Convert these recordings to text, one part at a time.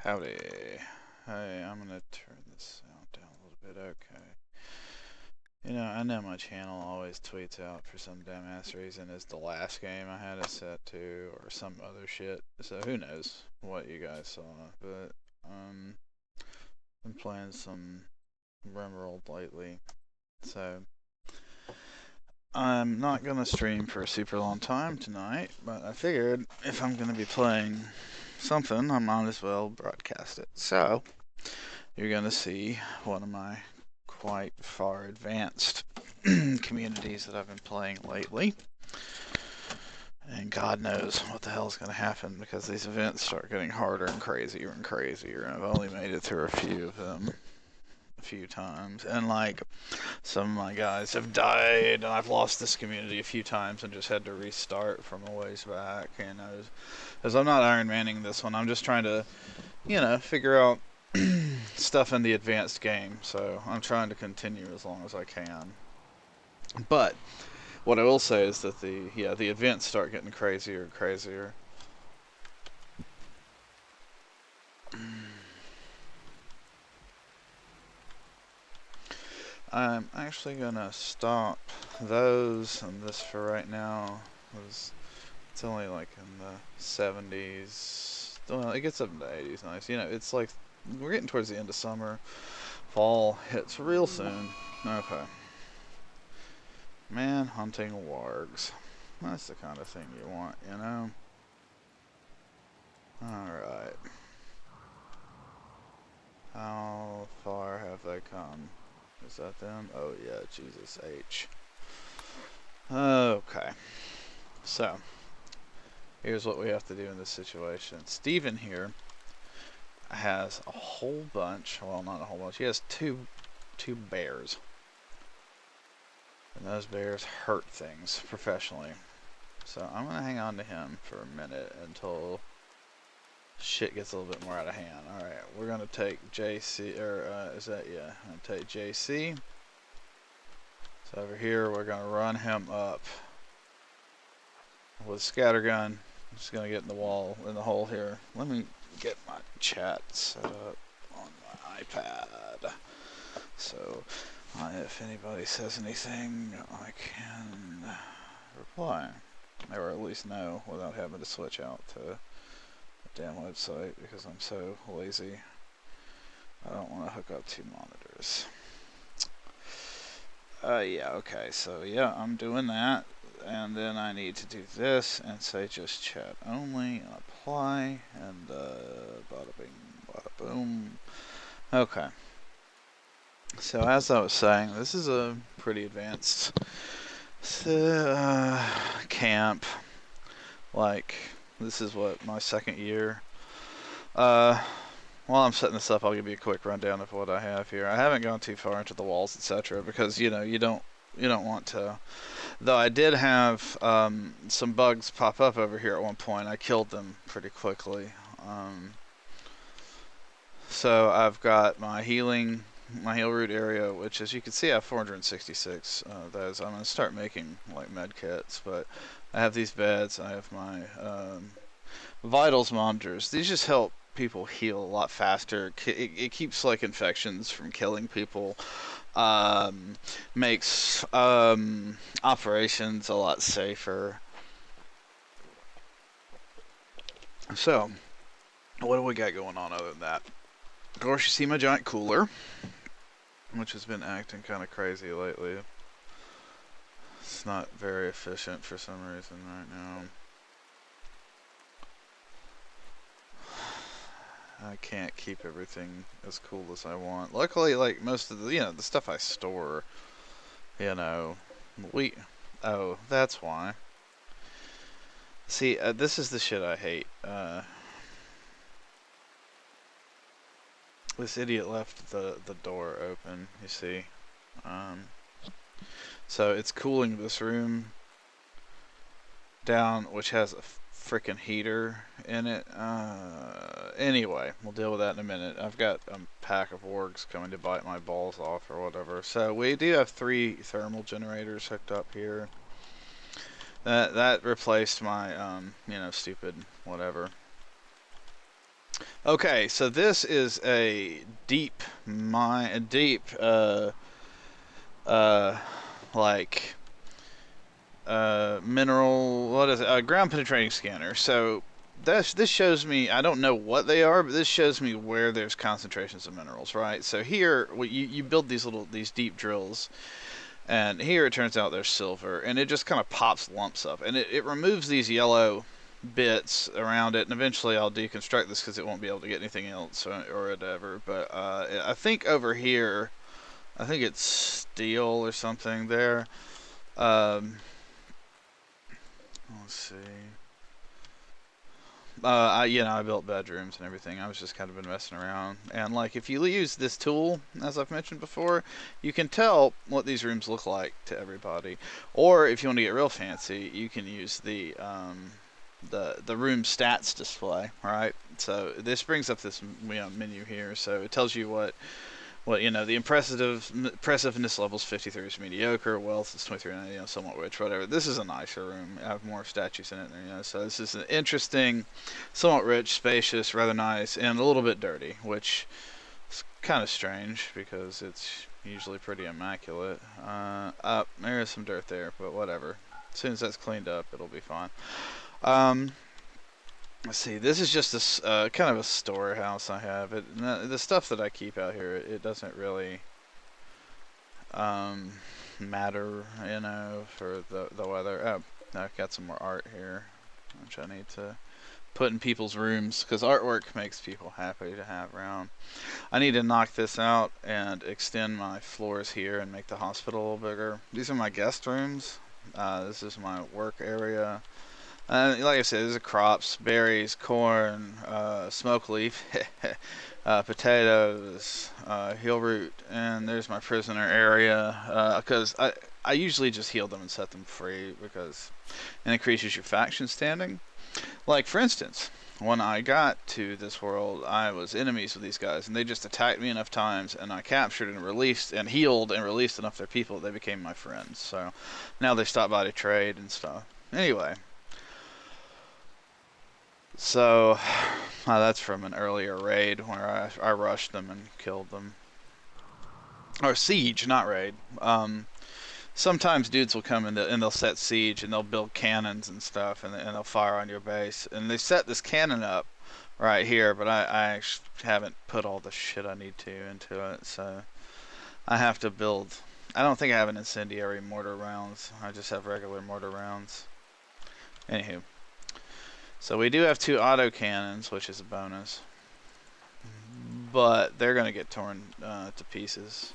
Howdy. Hey, I'm gonna turn this sound down a little bit. Okay. You know, I know my channel always tweets out for some dumbass reason it's the last game I had it set to, or some other shit. So who knows what you guys saw. But, been playing some Rimworld lately. So, I'm not gonna stream for a super long time tonight, but I figured if I'm gonna be playing something, I might as well broadcast it. So, you're going to see one of my quite far advanced communities that I've been playing lately. And God knows what the hell's going to happen because these events start getting harder and crazier and crazier. And I've only made it through a few of them a few times. And like some of my guys have died, and I've lost this community a few times and just had to restart from a ways back. And as I'm not Iron Manning this one, I'm just trying to, figure out stuff in the advanced game, so I'm trying to continue as long as I can. But what I will say is that the events start getting crazier and crazier. I'm actually gonna stop those and this for right now, because it's only like in the 70s. Well, it gets up in the 80s, nice. It's like we're getting towards the end of summer. Fall hits real soon. Okay. Man hunting wargs. That's the kind of thing you want, you know? Alright. How far have they come? Is that them? Oh yeah, Jesus H. Okay. So, here's what we have to do in this situation. Steven here has a whole bunch, well not a whole bunch, he has two bears. And those bears hurt things professionally. So I'm gonna hang on to him for a minute until shit gets a little bit more out of hand. Alright, we're gonna take JC, or is that, yeah, I'm gonna take JC. So over here, we're gonna run him up with scattergun. I'm just gonna get in the wall, in the hole here. Let me get my chat set up on my iPad. So, if anybody says anything, I can reply. Or at least know without having to switch out to the damn website because I'm so lazy. I don't want to hook up two monitors. Yeah, okay, so yeah, I'm doing that. And then I need to do this and say just chat only and apply and bada bing, bada boom. Okay. So as I was saying, this is a pretty advanced camp. Like, this is what, my second year. While I'm setting this up, I'll give you a quick rundown of what I have here. I haven't gone too far into the walls, etc., because you don't want to. Though I did have some bugs pop up over here at one point. I killed them pretty quickly. So I've got my heal root area, which as you can see I have 466 those. I'm going to start making like med kits, but I have these beds, I have my vitals monitors. These just help people heal a lot faster. It keeps like infections from killing people. Makes operations a lot safer. So, what do we got going on other than that? Of course, you see my giant cooler, which has been acting kind of crazy lately. It's not very efficient for some reason right now. I can't keep everything as cool as I want. Luckily, like most of the, the stuff I store, oh, that's why. See, this is the shit I hate. This idiot left the door open, you see. So it's cooling this room down, which has a freaking heater in it. Anyway, we'll deal with that in a minute. I've got a pack of wargs coming to bite my balls off or whatever. So we do have 3 thermal generators hooked up here. That replaced my, stupid whatever. Okay, so this is a deep mine, a deep, uh, like, mineral, what is it? Ground penetrating scanner. So this shows me, I don't know what they are, but this shows me where there's concentrations of minerals, right? So here, you build these deep drills, and here it turns out there's silver, and it just kind of pops lumps up, and it removes these yellow bits around it, and eventually I'll deconstruct this because it won't be able to get anything else or whatever. But I think over here, I think it's steel or something there. Um, let's see. I built bedrooms and everything. I was just kind of been messing around. And like, if you use this tool, as I've mentioned before, you can tell what these rooms look like to everybody. Or if you want to get real fancy, you can use the room stats display. Right. So this brings up this menu here. So it tells you the impressiveness level's 53 is mediocre, wealth is 23, somewhat rich, whatever. This is a nicer room. I have more statues in it, so this is an interesting, somewhat rich, spacious, rather nice, and a little bit dirty, which is kind of strange because it's usually pretty immaculate. There is some dirt there, but whatever. As soon as that's cleaned up, it'll be fine. Let's see. This is just a kind of a storehouse I have. The stuff that I keep out here, it doesn't really matter, for the weather. Oh, I've got some more art here, which I need to put in people's rooms because artwork makes people happy to have around. I need to knock this out and extend my floors here and make the hospital a little bigger. These are my guest rooms. This is my work area. Like I said, there's crops, berries, corn, smoke leaf, potatoes, heel root, and there's my prisoner area. Because I usually just heal them and set them free because it increases your faction standing. Like, for instance, when I got to this world, I was enemies with these guys, and they just attacked me enough times, and I captured and released and healed and released enough of their people, they became my friends. So now they stop by to trade and stuff. Anyway. So, that's from an earlier raid where I rushed them and killed them. Or siege, not raid. Sometimes dudes will come in and they'll set siege and they'll build cannons and stuff and they'll fire on your base. And they set this cannon up right here, but I actually haven't put all the shit I need to into it, so I have to build. I don't think I have an incendiary mortar rounds. I just have regular mortar rounds. Anywho. So we do have 2 auto cannons, which is a bonus. But they're going to get torn to pieces.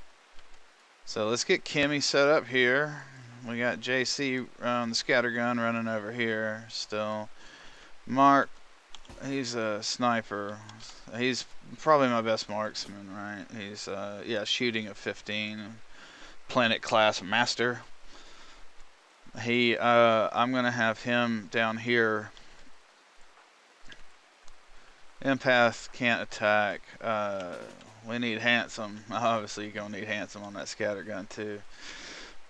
So let's get Kimmy set up here. We got JC the scattergun running over here still. Mark, he's a sniper. He's probably my best marksman, right? He's, shooting a 15. Planet class master. I'm going to have him down here. Empath can't attack. We need handsome. Obviously, you're gonna need handsome on that scattergun too.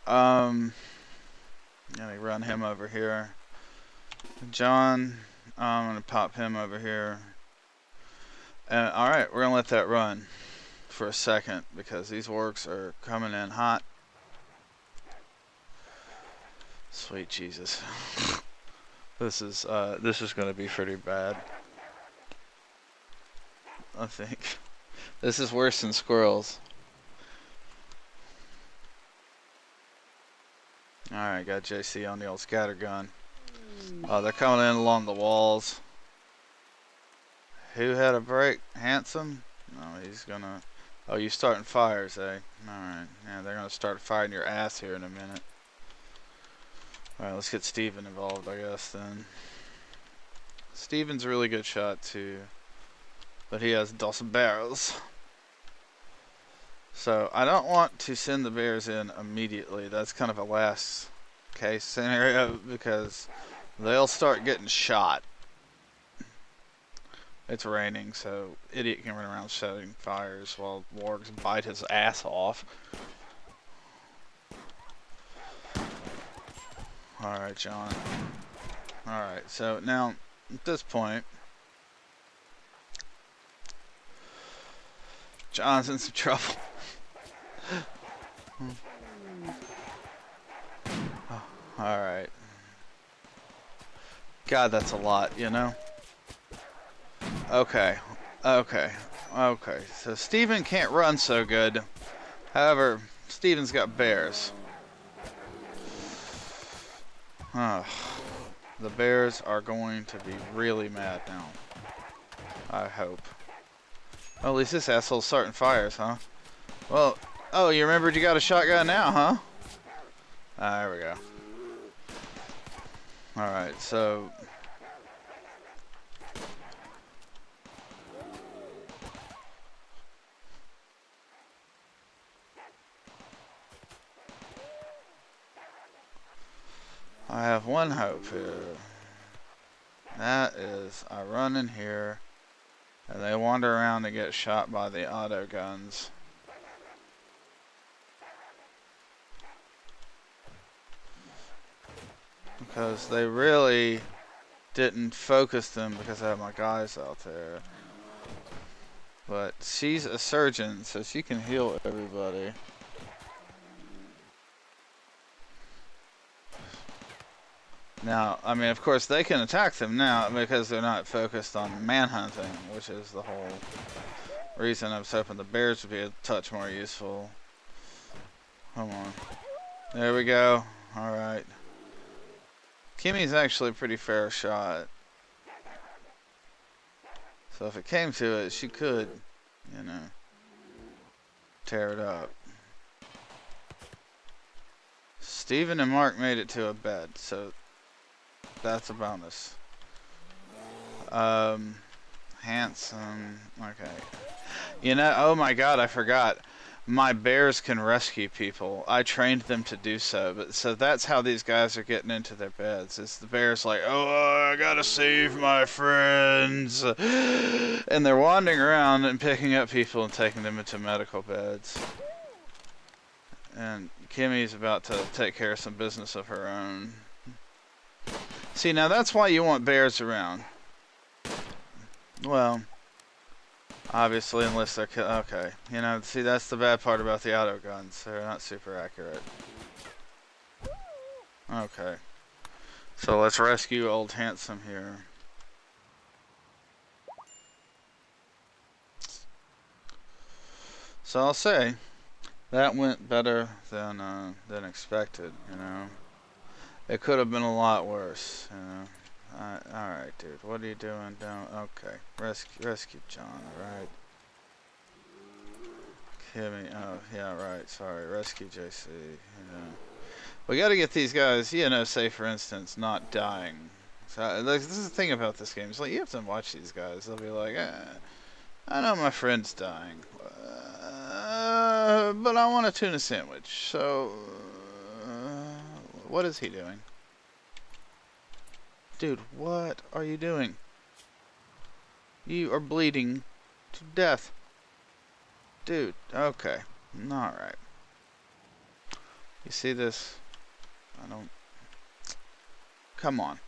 Let me run him over here. John, I'm gonna pop him over here. And all right, we're gonna let that run for a second because these orcs are coming in hot. Sweet Jesus, this is gonna be pretty bad. I think this is worse than squirrels. Alright, got JC on the old scattergun. They're coming in along the walls. Who had a break? Handsome? No, he's gonna... Oh, you starting fires, eh? Alright, yeah, they're gonna start firing your ass here in a minute. Alright, let's get Steven involved, I guess, then. Steven's a really good shot, too. But he has dozen barrels. So I don't want to send the bears in immediately. That's kind of a last case scenario because they'll start getting shot. It's raining, so idiot can run around setting fires while wargs bite his ass off. Alright, John. Alright, so now at this point John's in some trouble. Oh, alright. God, that's a lot, you know? Okay. Okay. Okay. So Steven can't run so good. However, Steven's got bears. Ugh. The bears are going to be really mad now. I hope. Well, at least this asshole's starting fires, huh? Well, oh, you remembered you got a shotgun now, huh? Ah, there we go. Alright, so... I have one hope here. That is, I run in here, and they wander around and get shot by the auto guns. Because they really didn't focus them because I have my guys out there. But she's a surgeon, so she can heal everybody. Now, I mean, of course, they can attack them now because they're not focused on manhunting, which is the whole reason I was hoping the bears would be a touch more useful. Come on. There we go. Alright. Kimmy's actually a pretty fair shot. So if it came to it, she could, you know, tear it up. Steven and Mark made it to a bed, so that's a bonus. Handsome. Okay. You know, oh my god, I forgot. My bears can rescue people. I trained them to do so, but so that's how these guys are getting into their beds. It's the bears like, oh, I gotta save my friends, and they're wandering around and picking up people and taking them into medical beds. And Kimmy's about to take care of some business of her own. See, now that's why you want bears around. Well, obviously, unless they're okay. You know, see, that's the bad part about the auto guns. They're not super accurate. Okay. So let's rescue old Handsome here. So I'll say that went better than expected. You know, it could have been a lot worse. You know. Alright, dude. What are you doing down? Okay. Rescue John, alright. Kimmy. Oh, yeah, right. Sorry. Rescue JC. Yeah. We gotta get these guys, you know, say for instance, not dying. So, this is the thing about this game. It's like, you have to watch these guys. They'll be like, I know my friend's dying. But I want a tuna sandwich. So, what is he doing? Dude, what are you doing? You are bleeding to death. Dude, okay. Alright. You see this? I don't... Come on.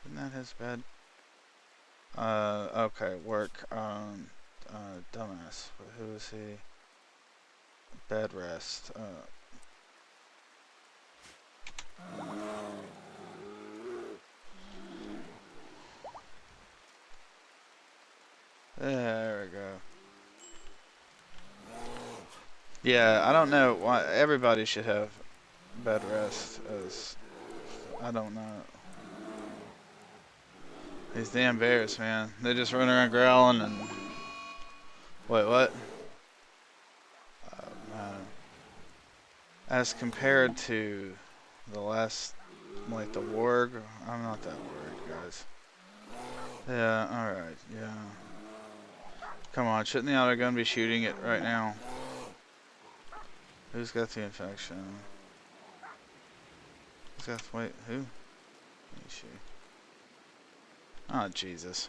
Isn't that his bed? Okay, work. Dumbass. Who is he? Bed rest. There we go. Yeah, I don't know why everybody should have bed rest. As I don't know. These damn bears, man. They just run around growling and... Wait, what? Man. As compared to the last, like the warg, I'm not that worried, guys. Yeah, alright, yeah. Come on, shouldn't the auto gun be shooting it right now? Who's got the infection? Who's got, wait, who? Is she? Oh, Jesus.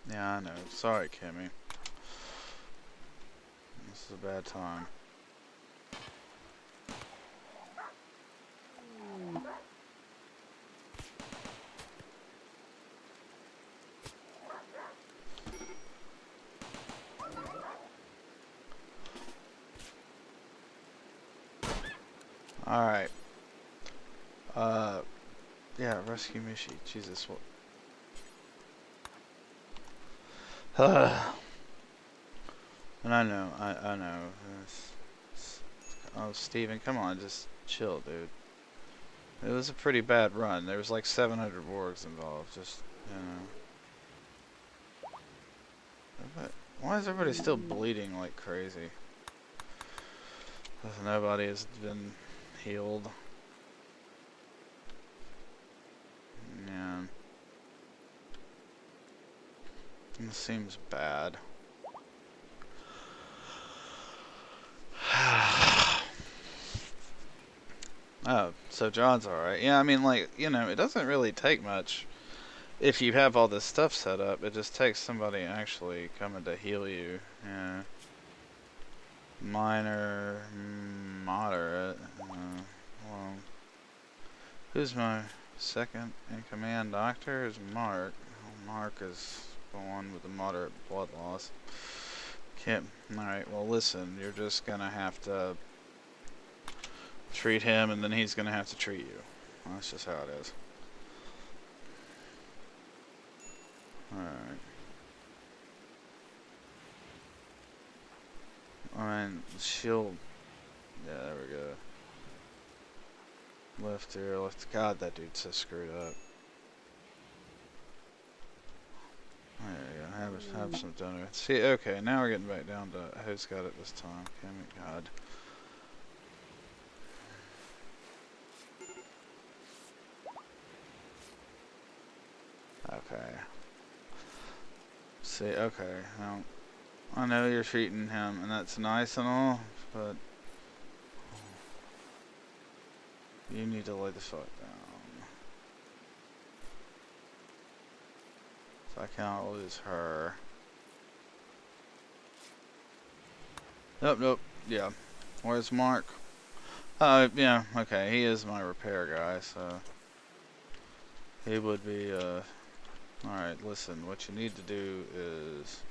Yeah, I know. Sorry, Kimmy. This is a bad time. Alright. Yeah, rescue Mishi. Jesus, what? And I know, I know. Oh, Steven, come on, just chill, dude. It was a pretty bad run. There was like 700 wargs involved. Just, you know. Why is everybody still bleeding like crazy? Nobody has been healed. Yeah. This seems bad. Oh, so John's alright. Yeah, I mean, like, you know, it doesn't really take much if you have all this stuff set up. It just takes somebody actually coming to heal you. Yeah. Minor, moderate. Well, who's my second in command doctor? Is Mark. Mark is the one with the moderate blood loss. Can't. Alright, well, listen, you're just gonna have to treat him, and then he's gonna have to treat you. That's just how it is. Alright. I mean, shield. Yeah, there we go. Left here, left. God, that dude's so screwed up. There you go. Have some dinner. See, okay, now we're getting back down to who's got it this time. God. Okay. See, okay. Now, I know you're treating him, and that's nice and all, but you need to lay the fuck down. So I cannot lose her. Nope. Yeah. Where's Mark? Yeah, okay. He is my repair guy, so he would be, alright, listen. What you need to do is...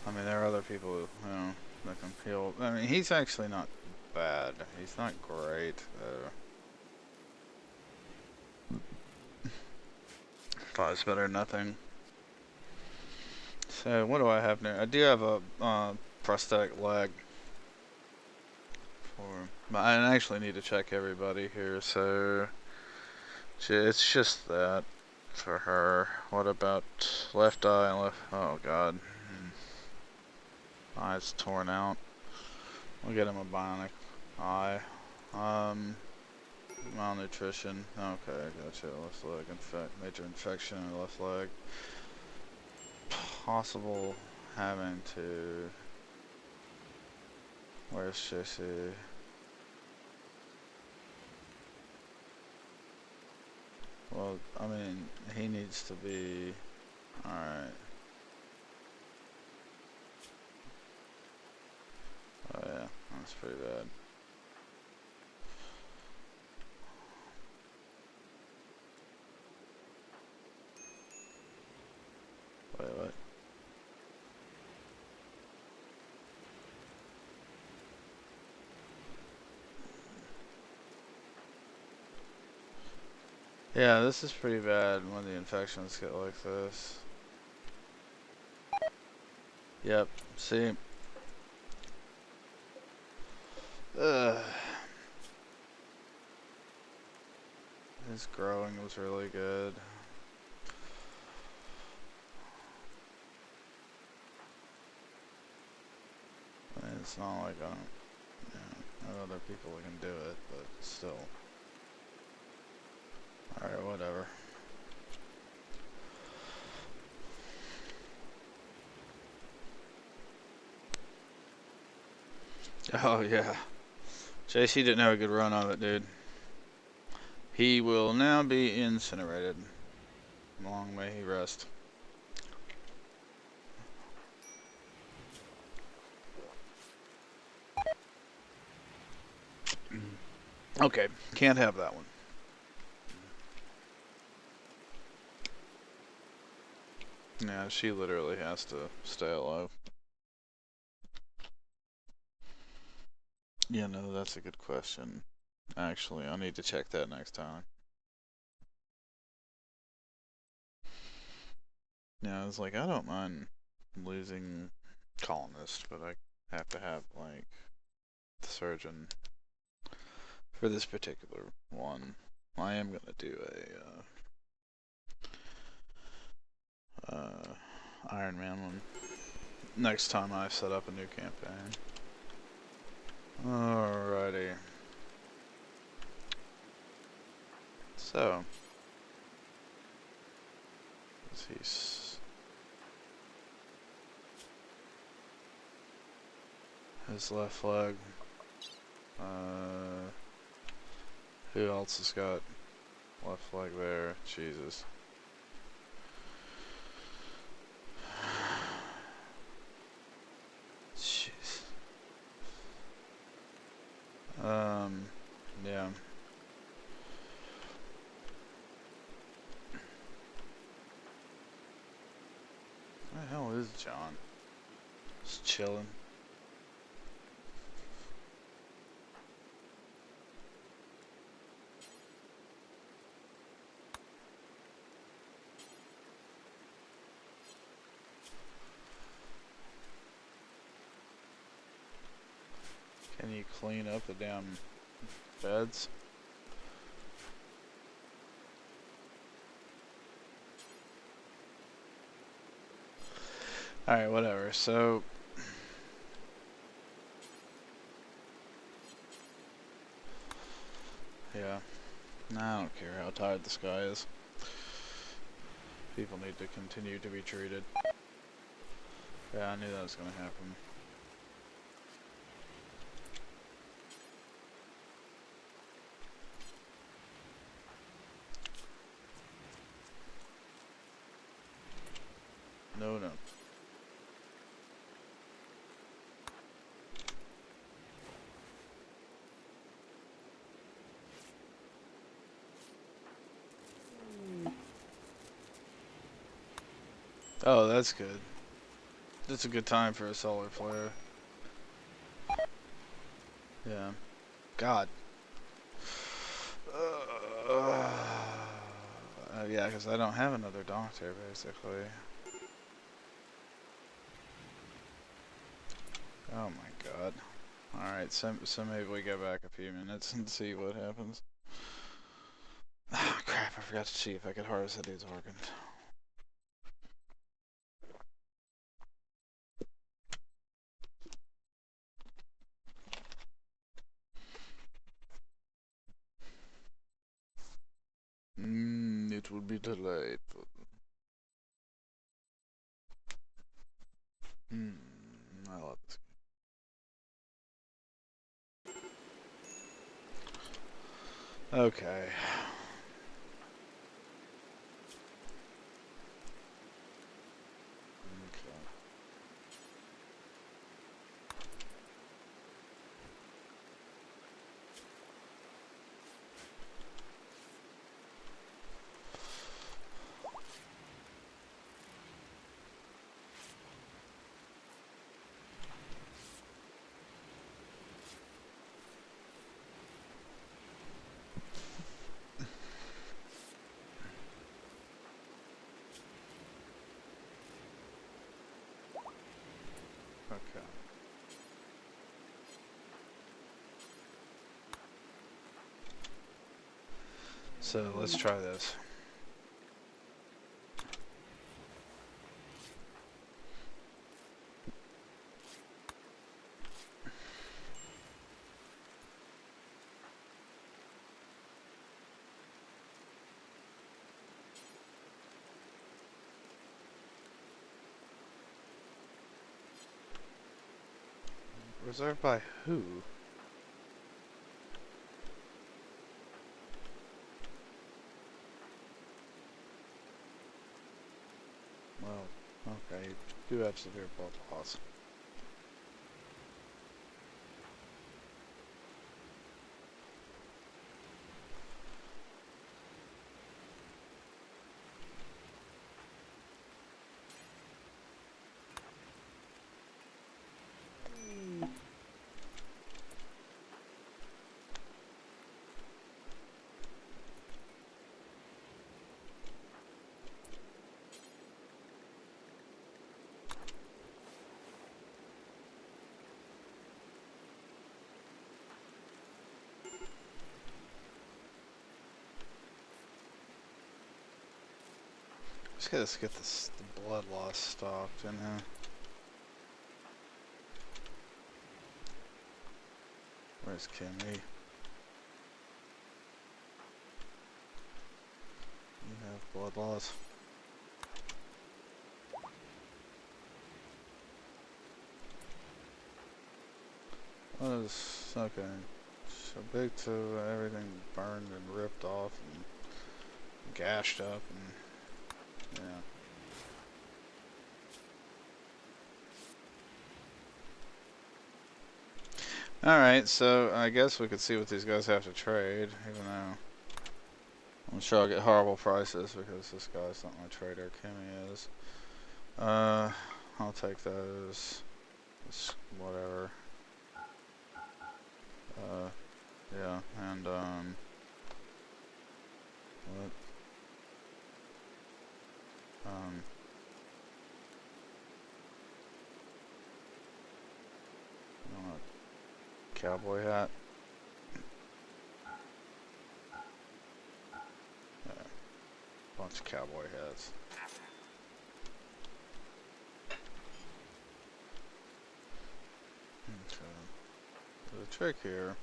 I mean, there are other people, you know, that can heal. I mean, he's actually not bad. He's not great, though. Thought it's better than nothing. So, what do I have now? I do have a prosthetic leg. But I actually need to check everybody here, so... It's just that for her. What about left eye and left... Oh, God. Eye's torn out. We'll get him a bionic eye. Malnutrition. Okay, gotcha. Left leg major infection in the left leg. Possible having to... Where's Shissy? Well, I mean, he needs to be... Alright. Oh yeah, that's pretty bad. Wait, what? Yeah, this is pretty bad when the infections get like this. Yep, see? His growing was really good. I mean, it's not like I don't, you know other people that can do it, but still. Alright, whatever. Oh, yeah. JC didn't have a good run of it, dude. He will now be incinerated. Long may he rest. Okay, can't have that one. Yeah, she literally has to stay alive. Yeah, no, that's a good question. Actually, I'll need to check that next time. Yeah, I was like, I don't mind losing colonists, but I have to have, like, the surgeon for this particular one. I am gonna do a Iron Man one next time I set up a new campaign. Alrighty. So, let's see. His left leg. Who else has got left leg there? Jesus. Jeez. Yeah. Where the hell is John? Just chilling. Can you clean up the damn beds? Alright, whatever. So, yeah. Nah, I don't care how tired this guy is. People need to continue to be treated. Yeah, I knew that was gonna happen. No, no. Oh, that's good. That's a good time for a solar flare. Yeah. God. Yeah, because I don't have another doctor, basically. Oh my god. Alright, so maybe we go back a few minutes and see what happens. Ah, crap, I forgot to see if I could harvest that dude's organ. It would be delightful. I love this game. Okay. Okay. So let's try this. Reserved by who? Well, okay, you do have severe blood loss. Just gotta get this, the blood loss stopped, you know. Where's Kimmy? You have blood loss. What is okay? So big to everything burned and ripped off and gashed up and yeah. Alright, so I guess we could see what these guys have to trade, even though I'm sure I'll get horrible prices because this guy's not my trader, Kimmy is. I'll take those. Just whatever. Yeah, and what? I don't know, cowboy hat. Yeah, bunch of cowboy hats. Okay. The trick here.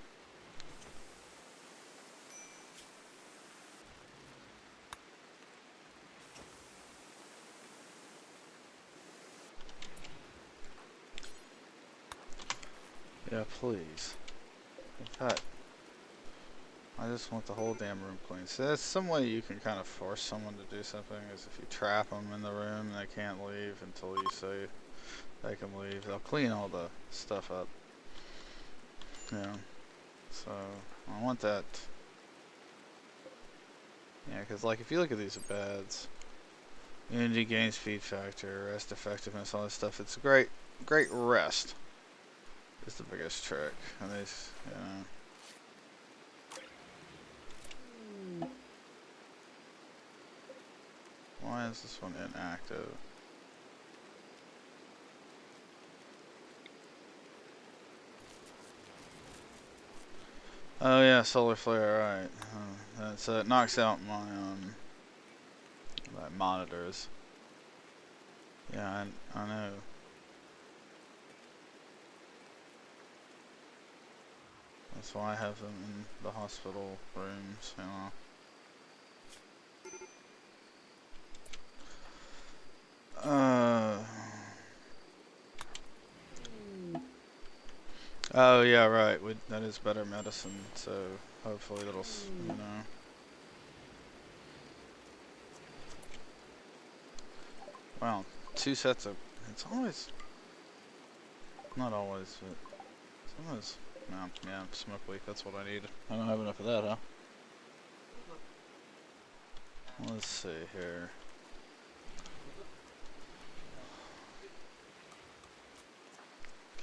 Yeah, please. In fact, I just want the whole damn room clean. So that's some way you can kind of force someone to do something, is if you trap them in the room and they can't leave until you say they can leave. They'll clean all the stuff up. Yeah. So, I want that. Yeah, because like if you look at these beds, immunity gain speed factor, rest effectiveness, all this stuff, it's great rest is the biggest trick. And these, you know. Why is this one inactive? Oh yeah, solar flare, right. So it knocks out my my monitors. Yeah, I know. That's why I have them in the hospital rooms, you know. Oh yeah, right. That is better medicine, so hopefully it'll, you know. Wow, 2 sets of. It's always. Not always, but sometimes. No, yeah, smoke week. That's what I need. I don't have enough of that, huh? Let's see here.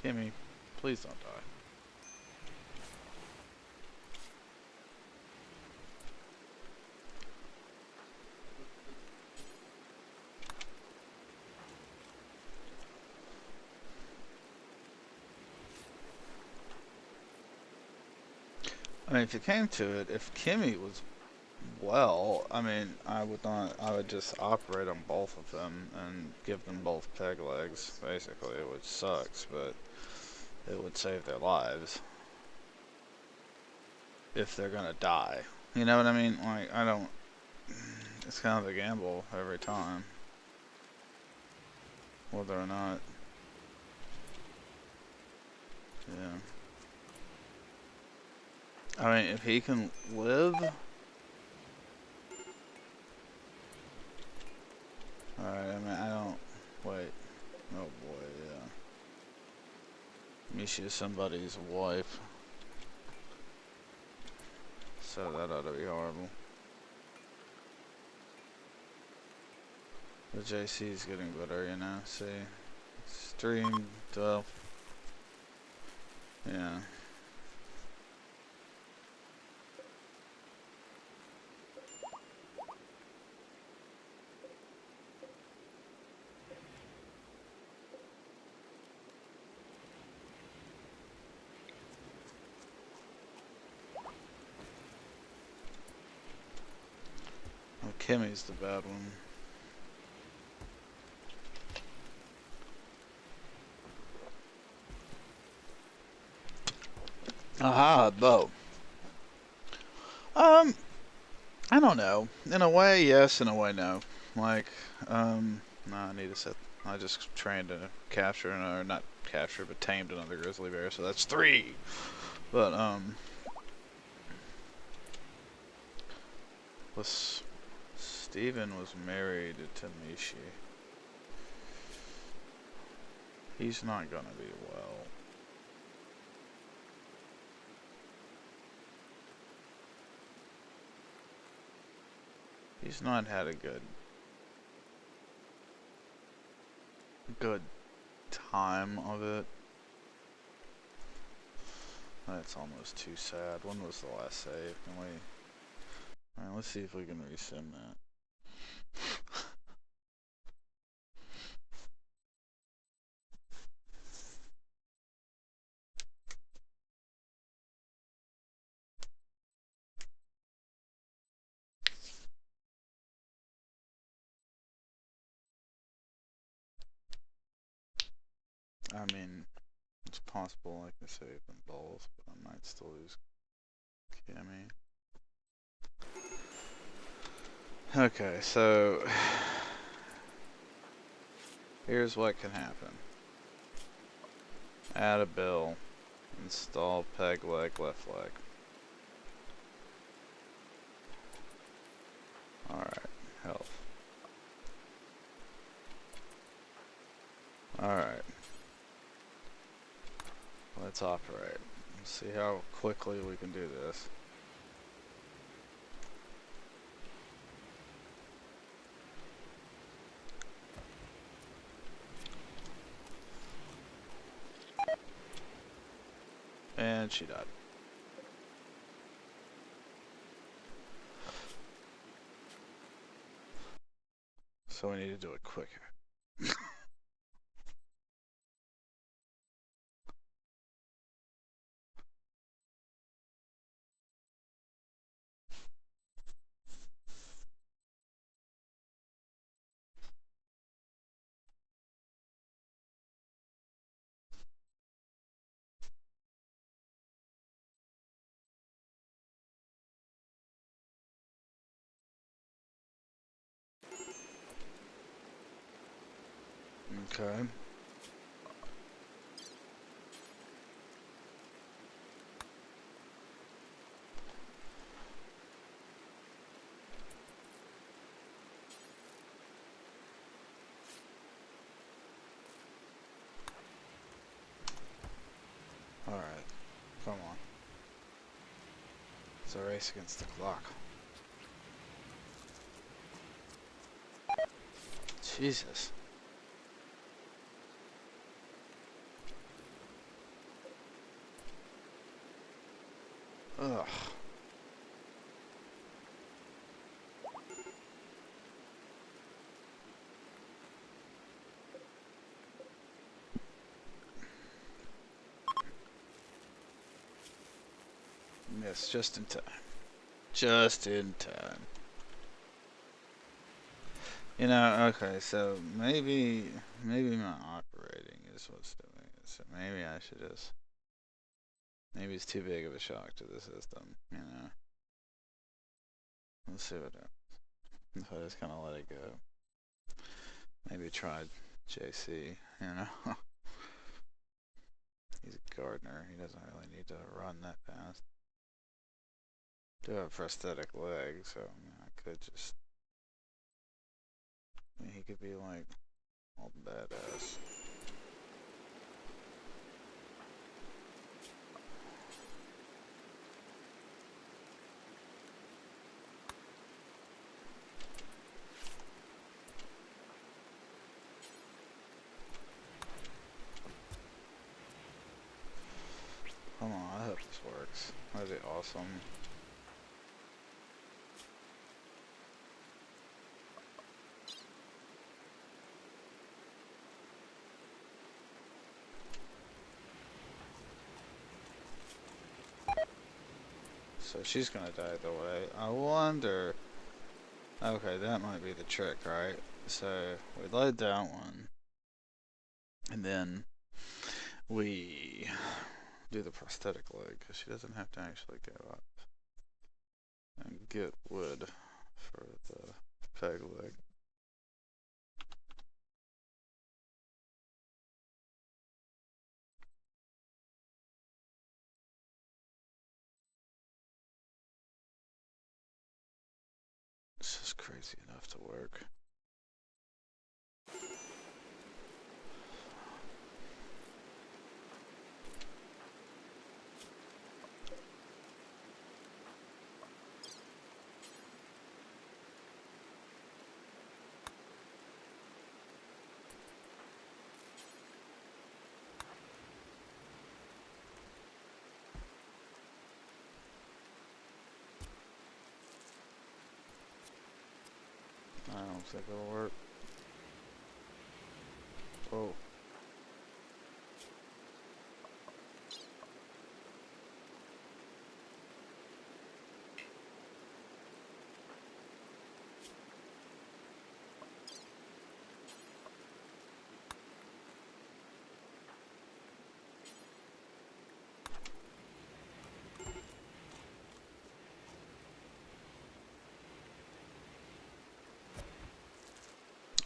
Kimmy, please don't die. I mean, if it came to it, if Kimmy was well, I mean, I would just operate on both of them and give them both peg legs, basically, which sucks, but it would save their lives. If they're gonna die. You know what I mean? Like, I don't, it's kind of a gamble every time. Whether or not. Yeah. I mean, if he can live. Alright, I mean, I don't. Wait. Oh boy, yeah. Misha is somebody's wife. So that ought to be horrible. The JC's getting better, you know. See? Stream 12. Yeah. Well, Kimmy's the bad one. Aha, bow. Um, I don't know. In a way, yes. In a way, no. Like, no, I need to set. I just trained to capture, or not capture, but tamed another grizzly bear, so that's 3. But Steven was married to Mishi. He's not gonna be well. He's not had a good time of it. That's almost too sad. When was the last save? Can we? Alright, let's see if we can resend that. I mean, it's possible I can save them both, but I might still lose Cammy. Okay, so here's what can happen. Add a bill. Install peg leg, left leg. Alright, health. Alright. Let's operate. Let's see how quickly we can do this. And she died. So we need to do it quicker. Okay. Alright. Come on. It's a race against the clock. Jesus. Ugh. Yes, just in time. Just in time. You know, okay, so maybe my operating is what's doing it. So maybe I should just, maybe it's too big of a shock to the system, you know. Let's see what happens. If I just kind of let it go. Maybe try JC, you know. He's a gardener. He doesn't really need to run that fast. Do have prosthetic legs, so I mean, I could just. I mean, he could be like all badass. Come on, I hope this works. That'd be awesome. So she's gonna die the way. I wonder. Okay, that might be the trick, right? So we laid that one, and then we do the prosthetic leg, because she doesn't have to actually go up and get wood for the peg leg. It's just crazy enough to work. I don't think it'll work. Oh.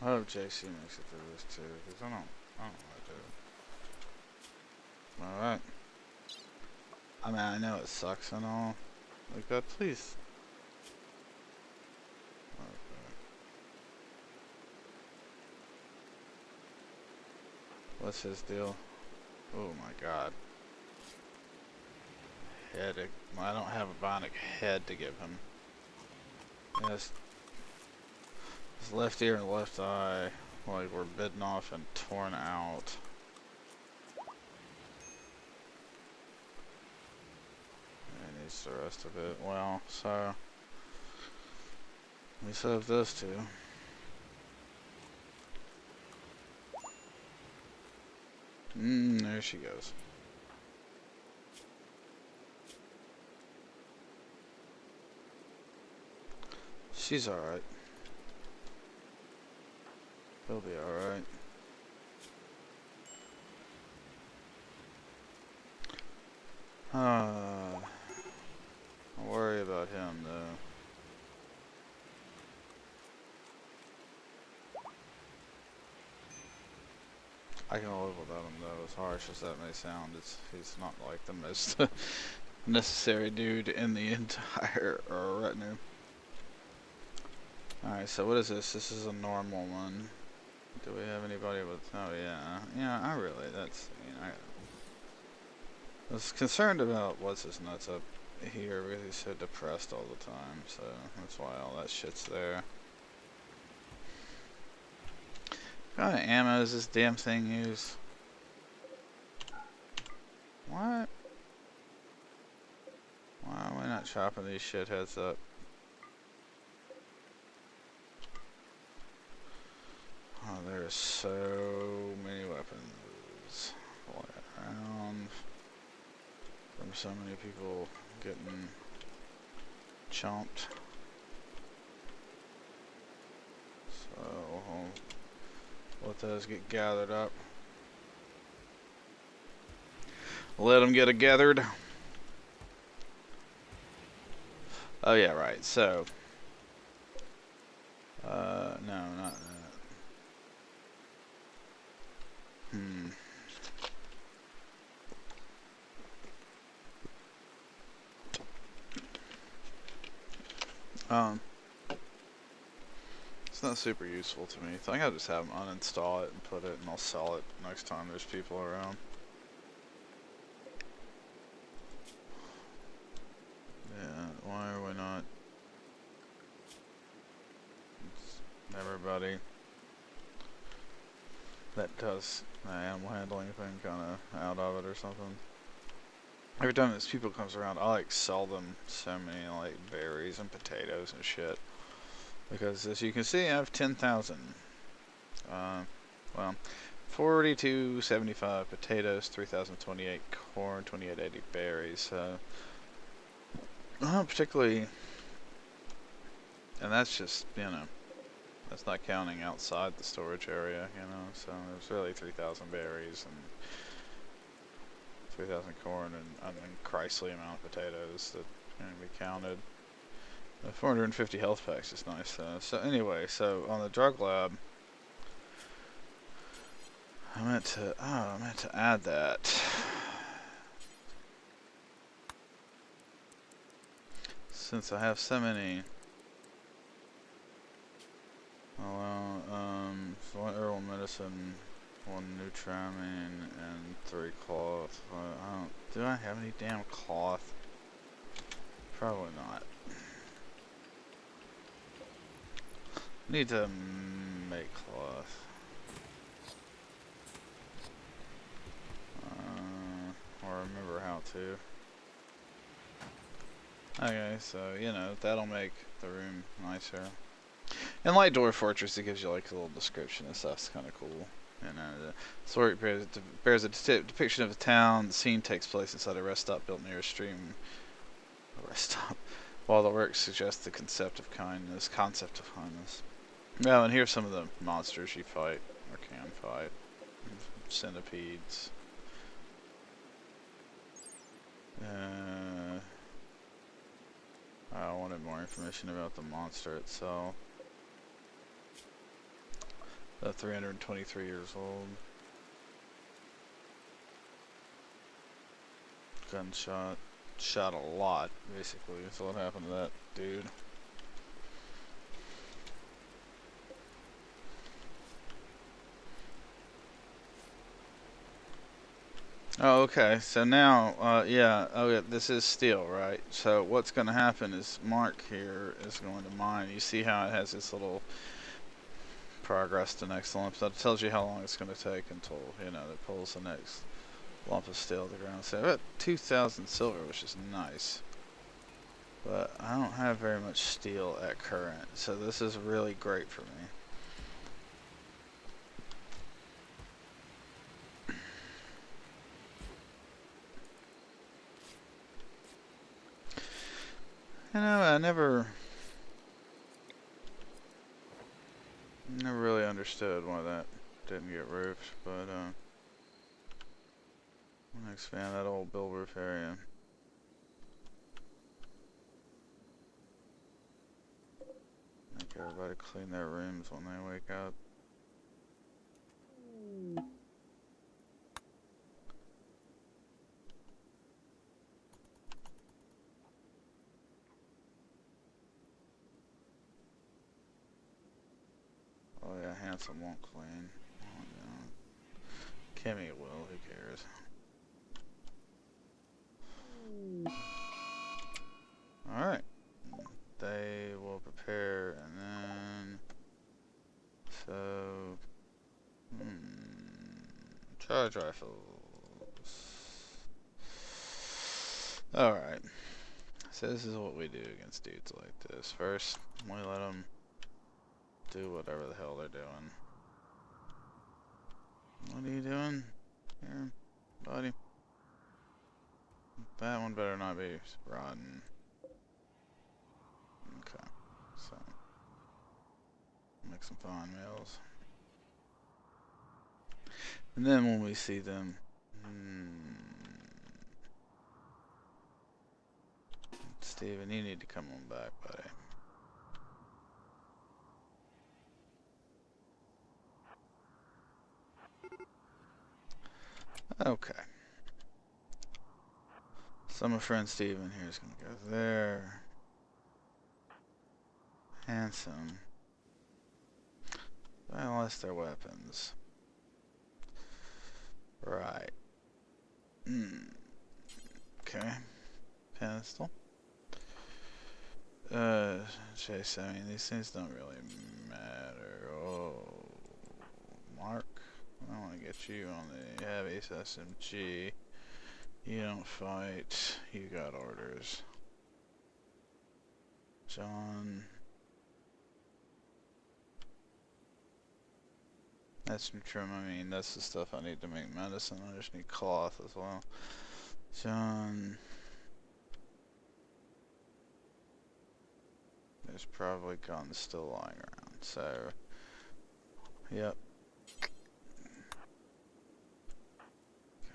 I hope JC makes it through this too, because I don't want to do it. Alright. I mean, I know it sucks and all. Like that, please. Okay. What's his deal? Oh my god. Head. I don't have a bionic head to give him. Yes. His left ear and left eye, like, were bitten off and torn out. And needs the rest of it. Well, so we still have those two. There she goes. She's alright. He'll be alright. I'll worry about him though. I can live without him though, as harsh as that may sound. He's not like the most necessary dude in the entire retinue. Alright, so what is this? This is a normal one. Do we have anybody with... Oh yeah. Yeah, I was concerned about what's his nuts up here because he's so depressed all the time, so that's why all that shit's there. What kind of ammo does this damn thing use? What? Why am I not chopping these shitheads up? Oh, there's so many weapons flying around from so many people getting chomped. So, let those get gathered up. Let them get gathered. Oh yeah, right. So, no, not that. It's not super useful to me. I think I'll just have them uninstall it and put it, and I'll sell it next time there's people around. Yeah, why are we not? Everybody that does the animal handling thing kind of out of it or something. Every time this people comes around, I like sell them so many like berries and potatoes and shit. Because as you can see, I have 10,000. Well, 4275 potatoes, 3028 corn, 2880 berries. So, not particularly, and that's just, you know, that's not counting outside the storage area, you know. So there's really 3,000 berries and 3,000 corn, and an Christly amount of potatoes that can be counted. 450 health packs is nice though. So anyway, so on the drug lab, I meant to add that. Since I have so many, so 1 herbal medicine, 1 Nutramine, and 3 cloth. Do I have any damn cloth? Probably not. Need to make cloth. Or remember how to. Okay, so, you know, that'll make the room nicer. And Light Door Fortress, it gives you like a little description and stuff. It's kind of cool. And the story bears a depiction of a town. The scene takes place inside a rest stop built near a stream. A rest stop. While the work suggests the concept of kindness. Well, and here's some of the monsters you fight, or can fight. Centipedes. I wanted more information about the monster itself. 323 years old. Gunshot. Shot a lot, basically. So what happened to that dude? Oh, okay. So now, yeah. Oh, yeah. This is steel, right? So what's going to happen is Mark here is going to mine. You see how it has this little progress to next lump. That tells you how long it's going to take until, you know, it pulls the next lump of steel to the ground. So I've got 2,000 silver, which is nice. But I don't have very much steel at current. So this is really great for me. You know, I never really understood why that didn't get roofed, but I'm gonna expand that old bill roof area. Make everybody clean their rooms when they wake up. Oh yeah, Handsome won't clean. Oh, no. Kimmy will, who cares? Alright. They will prepare and then... So... Charge rifles. Alright. So this is what we do against dudes like this. First, we let them do whatever the hell they're doing. What are you doing here, buddy? That one better not be rotten. Okay, so make some fine meals. And then when we see them, Steven, you need to come on back, buddy. Okay. So my friend Steven here is going to go there. Handsome. Unless they're weapons. Right. Okay. Pedestal. Chase, I mean, these things don't really matter. Oh, Mark. I want to get you on the heavy SMG. You don't fight. You got orders. John. That's Nutrim. I mean, that's the stuff I need to make medicine. I just need cloth as well. John. There's probably guns still lying around. So, yep.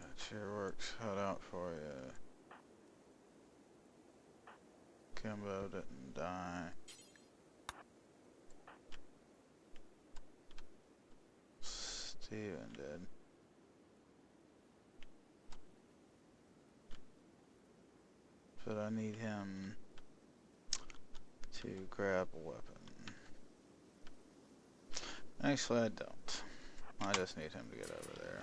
Got your work cut out out for you. Kimbo didn't die. Steven did. But I need him to grab a weapon. Actually, I don't. I just need him to get over there.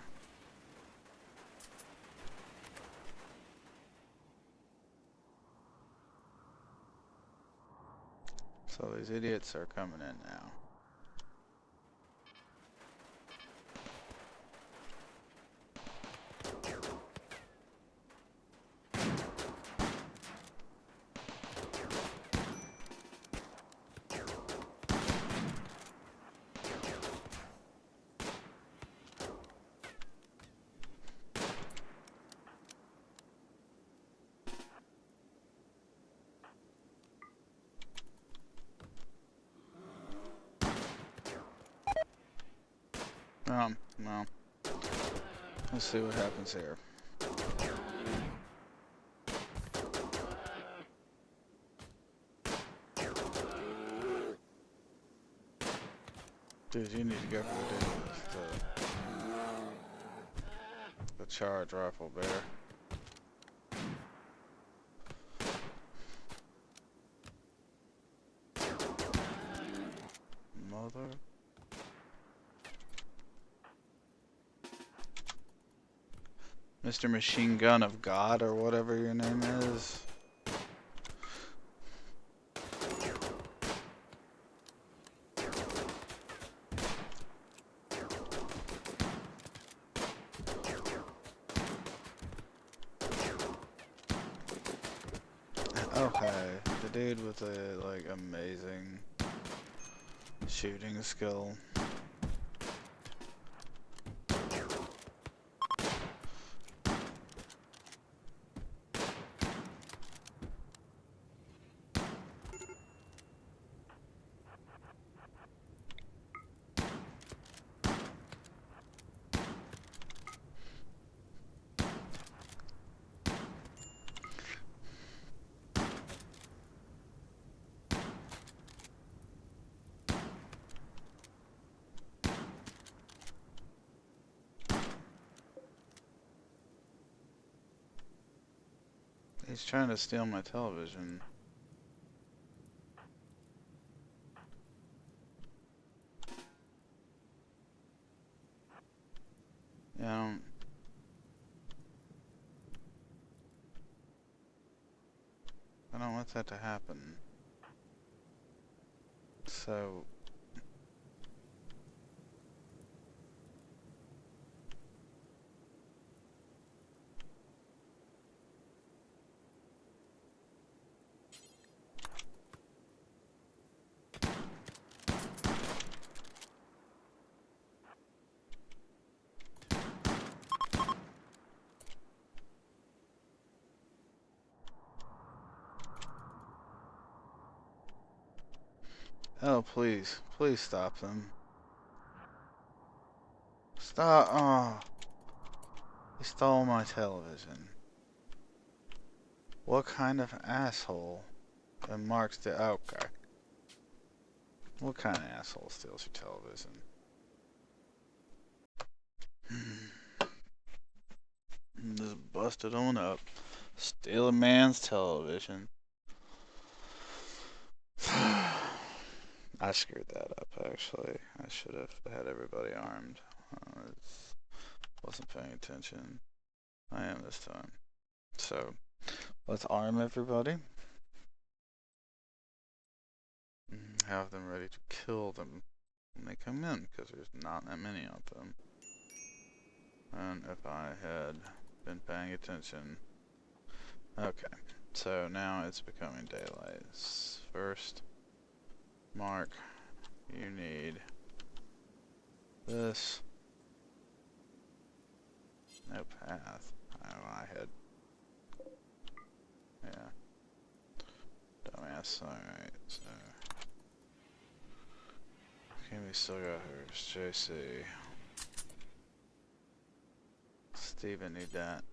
So these idiots are coming in now. No. Let's see what happens here. Dude, you need to go for the dude with the charge rifle bear. Mother. Mr. Machine Gun of God, or whatever your name is. Okay, the dude with the, like, amazing shooting skill. He's trying to steal my television. Yeah, I don't want that to happen. So oh, please. Please stop them. Stop. Oh. He stole my television. What kind of asshole? And Mark's the... Okay. What kind of asshole steals your television? Just bust it on up. Steal a man's television. I screwed that up, actually. I should have had everybody armed. Wasn't paying attention. I am this time. So, let's arm everybody. Have them ready to kill them when they come in, because there's not that many of them. And if I had been paying attention... Okay, so now it's becoming daylight. First, Mark, you need this. No path. Oh, I had... Yeah. Dumbass. Alright, so... Okay, we still got hers. JC. Steven need that.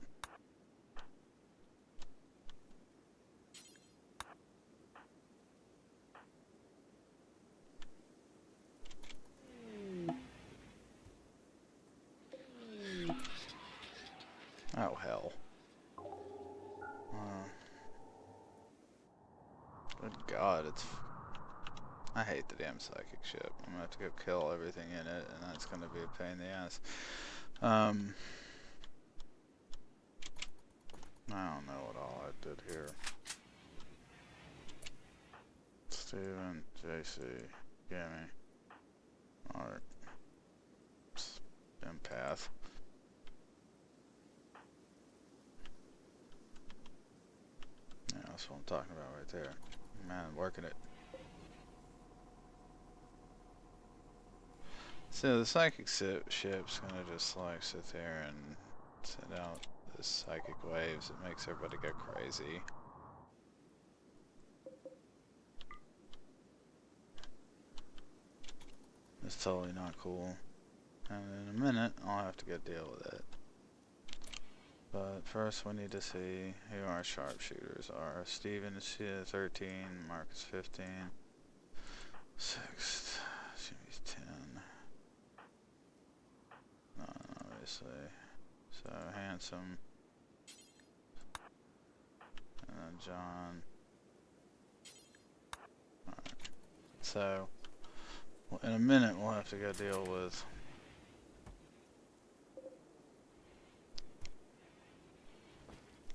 Oh, hell. Good God, I hate the damn psychic ship. I'm gonna have to go kill everything in it, and that's gonna be a pain in the ass. I don't know what all I did here. Steven, JC, Gimme, Art, Empath. Yeah, that's what I'm talking about right there. Man, working it. So the psychic ship's gonna just like sit there and send out this psychic waves. It makes everybody go crazy. It's totally not cool. And in a minute, I'll have to go deal with it. But first we need to see who our sharpshooters are. Steven is 13, Marcus 15, 6th, Jimmy's 10. None, obviously. So Handsome. And then John. Alright. So, in a minute we'll have to go deal with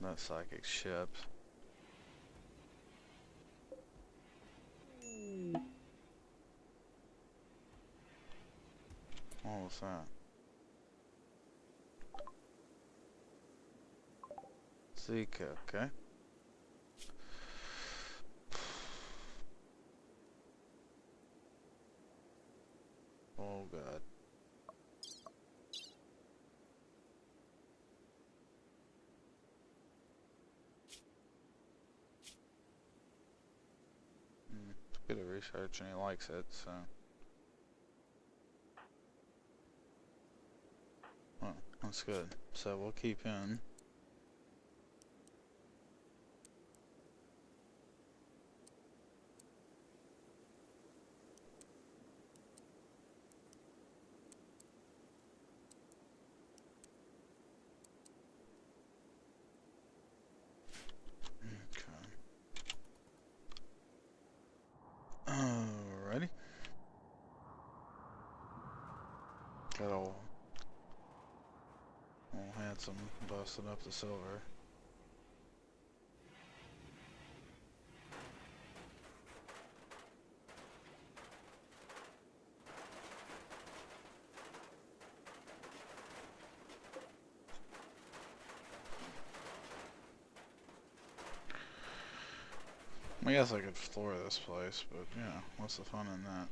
that psychic ship. What was that? Zika, okay. Oh god. Good at research and he likes it, so. Well, that's good. So we'll keep him. Alrighty. Got old Handsome busting up the silver. I guess I could floor this place, but yeah, what's the fun in that?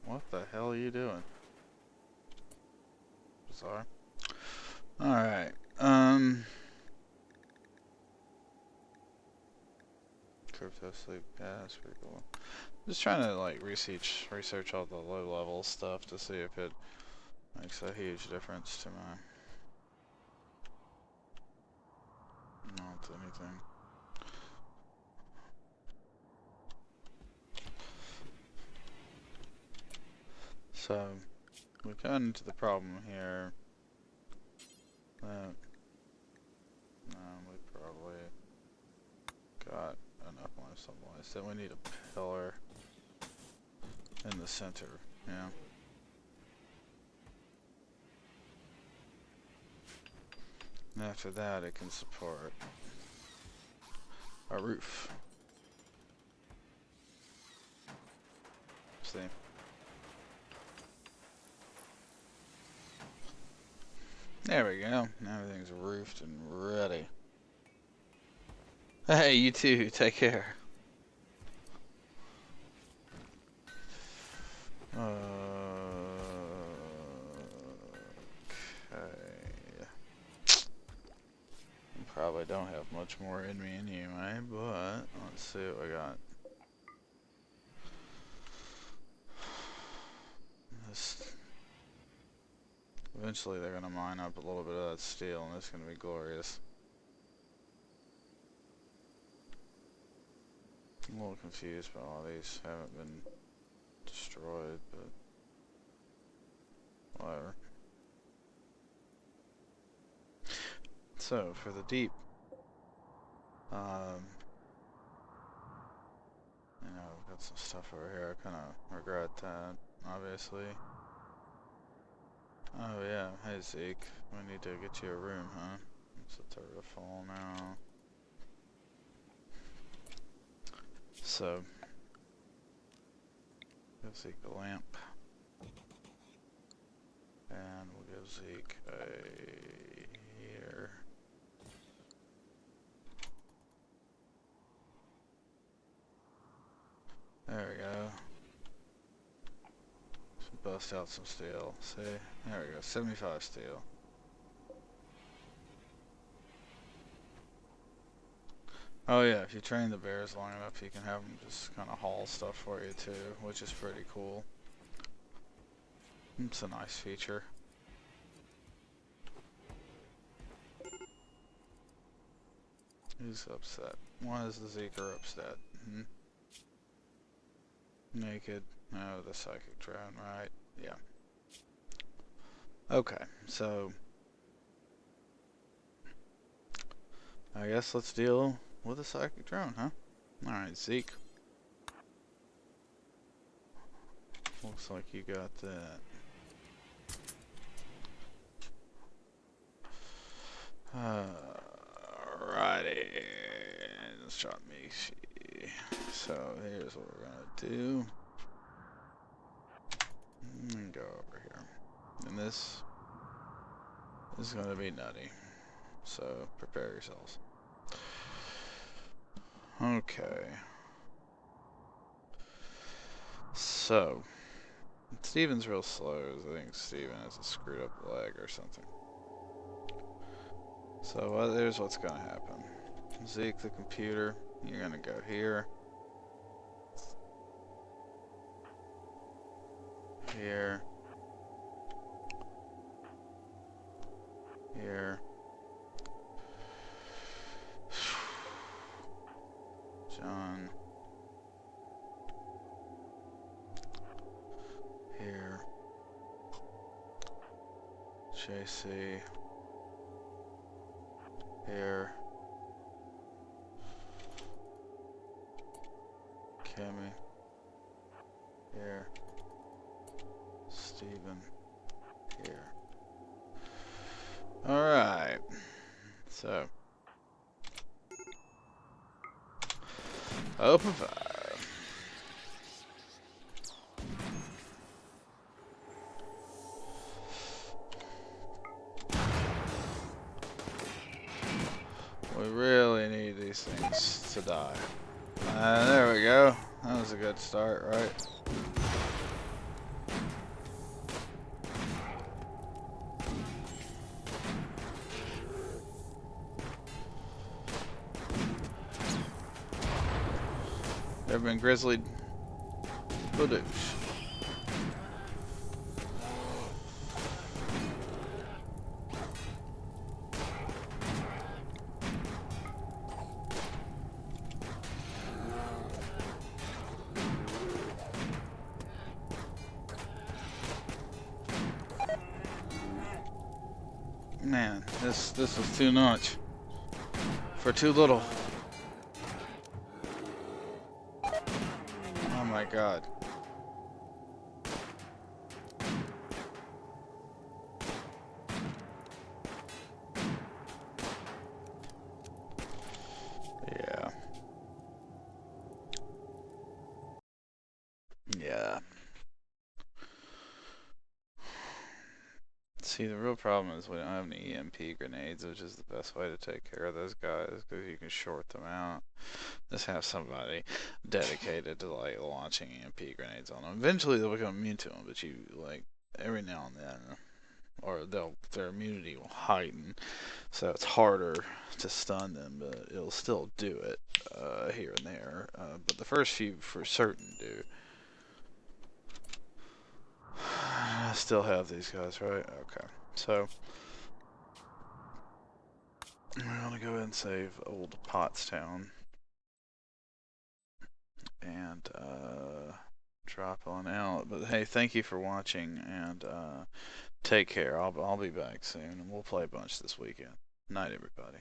What the hell are you doing? Bizarre. Alright, Crypto sleep, yeah, that's pretty cool. Just trying to like research all the low level stuff to see if it makes a huge difference to my not anything. So we got into the problem here that we probably got enough more supplies that we need a pillar in the center, yeah. And after that it can support a roof. See? There we go. Now everything's roofed and ready. Hey, you too. Take care. Okay. Probably don't have much more in me anyway, but let's see what we got. eventually they're gonna mine up a little bit of that steel, and it's gonna be glorious. I'm a little confused by all these haven't been destroyed, but whatever. So for the deep, you know, I've got some stuff over here. I kind of regret that, obviously. Oh yeah, hey Zeke, we need to get you a room, huh? It's a turret of fall now. So, give Zeke a lamp. And we'll give Zeke a heater. There we go. Just bust out some steel. See? There we go. 75 steel. Oh yeah, if you train the bears long enough, you can have them just kind of haul stuff for you too, which is pretty cool. It's a nice feature. Who's upset? Why is the Zeker upset? Hmm? Naked. Oh, the psychic drone, right? Yeah. Okay, so I guess let's deal with a psychic drone, huh? Alright, Zeke. Looks like you got that. Alrighty. Let's try me. So here's what we're gonna do. And go over here. And this is gonna be nutty. So prepare yourselves. Okay. So Steven's real slow. I think Steven has a screwed up leg or something. So there's what's gonna happen. Zeke the computer, you're gonna go here. Here. Here. John. Here. JC. Here. Cammy. Here. Steven. Here. Alright. So. Open fire. We really need these things to die. There we go. That was a good start, right? Ever been grizzlied? Badoosh. Man, this was too much for too little. Oh my god. Yeah. Yeah. See, the real problem is we don't have any EMP grenades, which is the best way to take care of those guys, because you can short them out. Just have somebody dedicated to, like, launching EMP grenades on them. Eventually they'll become immune to them, but you, like, every now and then, or their immunity will heighten, so it's harder to stun them, but it'll still do it, here and there. But the first few for certain do. I still have these guys, right? Okay. So we're gonna go ahead and save old Pottstown and drop on out. But hey, thank you for watching, and take care. I'll be back soon, and we'll play a bunch this weekend. Night, everybody.